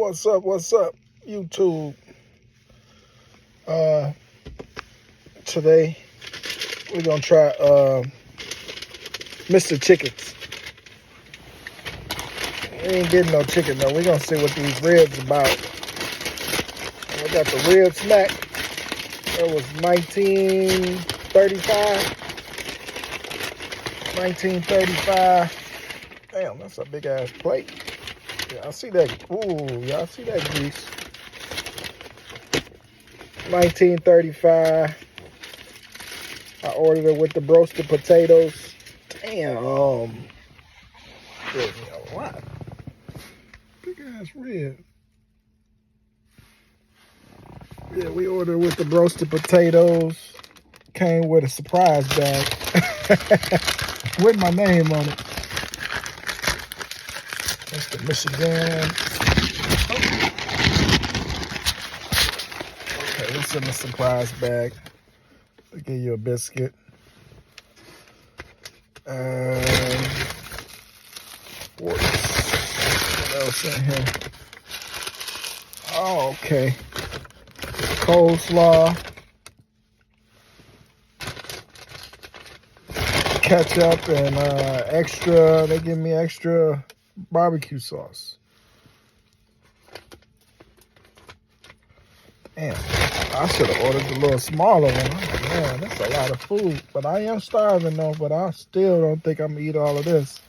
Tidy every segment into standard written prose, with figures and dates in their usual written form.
What's up, YouTube? Today we're gonna try Mr. Chickens. We ain't getting no chicken though. We're gonna see what these ribs about. We got the rib snack. It was 1935. 1935. Damn, that's a big ass plate. Yeah, I see that. Ooh, y'all see that grease. 1935. I ordered it with the roasted potatoes. Damn. Give me a lot. Big ass rib. Yeah, we ordered with the roasted potatoes. Came with a surprise bag with my name on it. That's the Michigan. Okay, it's in the surprise bag. I'll give you a biscuit. What else in here? Oh, okay. Coleslaw. Ketchup and extra. They give me extra barbecue sauce. Damn, I should have ordered the little smaller one. Like, man, that's a lot of food. But I am starving though, but I still don't think I'm gonna eat all of this.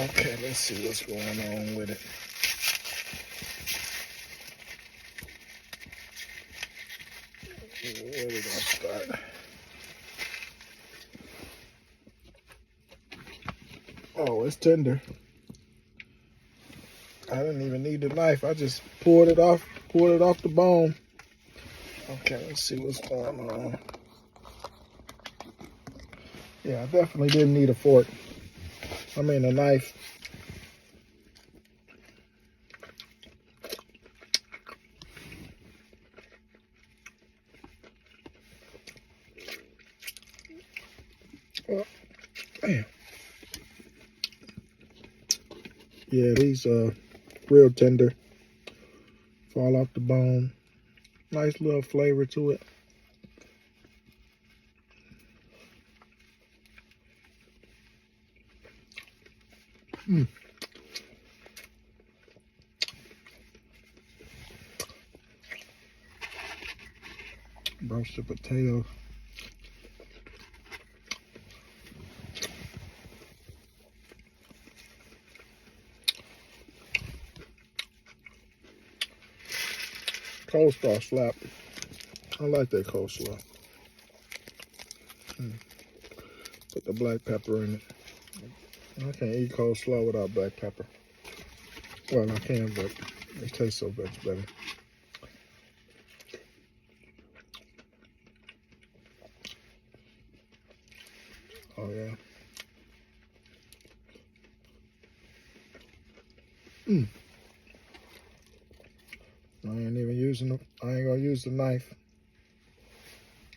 Okay, let's see what's going on with it. Where we gonna start? Oh, it's tender. I didn't even need the knife. I just pulled it off the bone. Okay, let's see what's going on. Yeah, I definitely didn't need a fork. I mean a knife. Oh, damn. Yeah, these real tender. Fall off the bone. Nice little flavor to it. Roasted potato. Coleslaw slap. I like that coleslaw. Put the black pepper in it. I can't eat coleslaw without black pepper. Well, I can, but it tastes so much better. Oh yeah. I ain't even using the. I ain't gonna use the knife.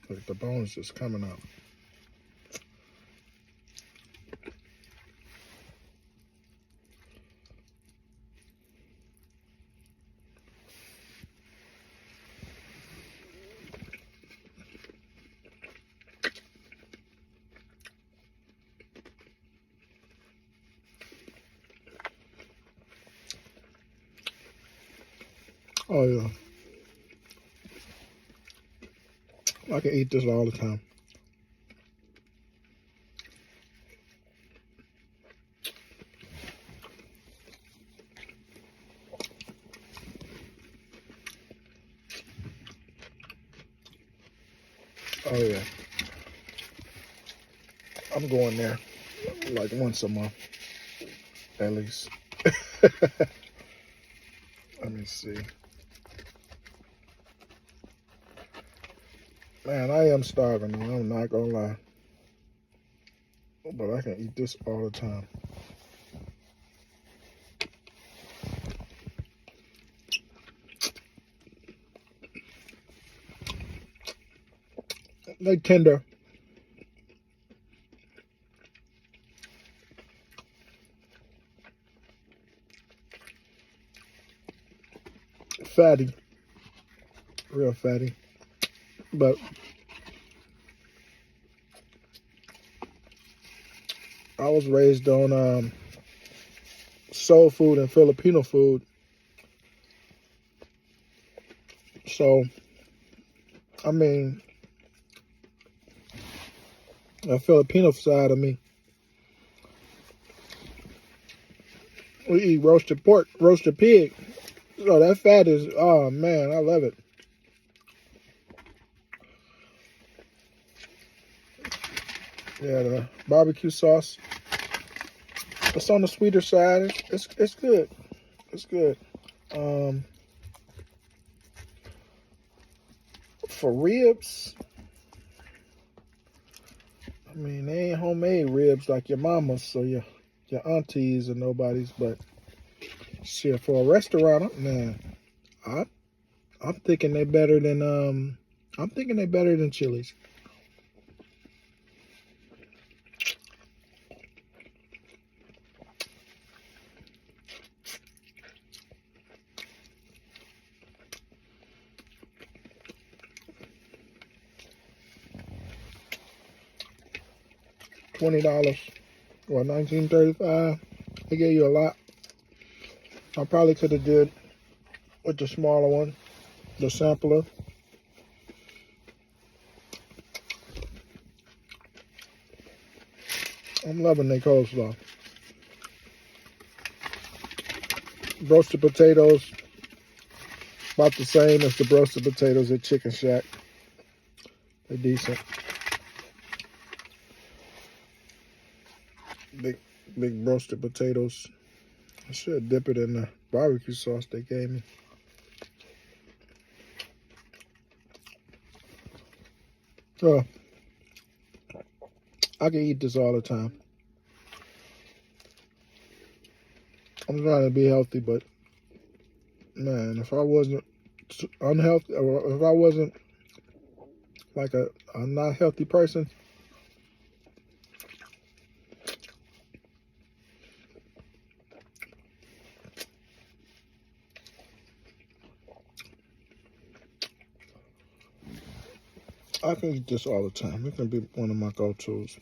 Look, the bone's just coming out. Oh yeah. I can eat this all the time. Oh yeah. I'm going there like once a month, at least. Let me see. Man, I am starving. I'm not gonna lie. But I can eat this all the time. They tender. Fatty. Real fatty. But I was raised on soul food and Filipino food. So, I mean, the Filipino side of me, we eat roasted pork, roasted pig. So that fat is, oh man, I love it. Yeah, the barbecue sauce. It's on the sweeter side. It's good. It's good. For ribs, I mean, they ain't homemade ribs like your mama's, so your aunties or nobody's. But shit, for a restaurant, man, I'm thinking they better than I'm thinking they better than Chili's. $20 or $19.35. They gave you a lot. I probably could have did with the smaller one, the sampler. I'm loving their coleslaw. Roasted potatoes, about the same as the roasted potatoes at Chicken Shack. They're decent. Big roasted potatoes. I should dip it in the barbecue sauce they gave me. Oh, I can eat this all the time. I'm trying to be healthy, but man, if I wasn't unhealthy, or if I wasn't like a not healthy person, I can eat this all the time. It can be one of my go-tos.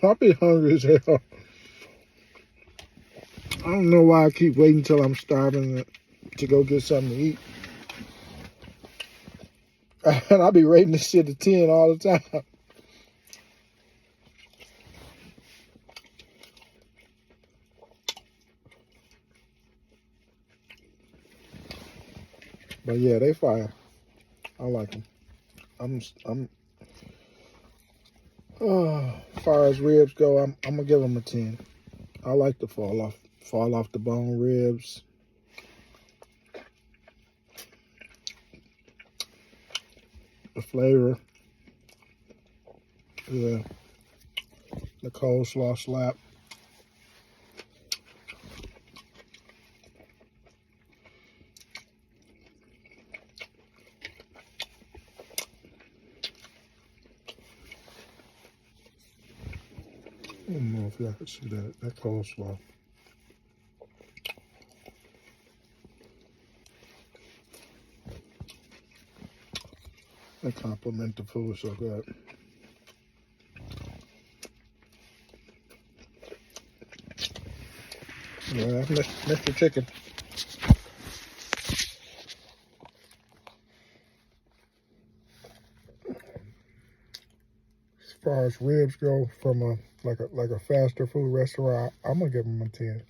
I'll be hungry as hell. I don't know why I keep waiting till I'm starving to go get something to eat. And I'll be rating this shit at 10 all the time. But yeah, they fire. I like them. As far as ribs go, I'm gonna give them a 10. I like the fall off the bone ribs. The flavor. Yeah. The coleslaw slap. I don't know if y'all can see that coleslaw. They compliment the food so good. Yeah, that's Mr. Chicken. As far as ribs go, from a faster food restaurant, I'm gonna give them a 10.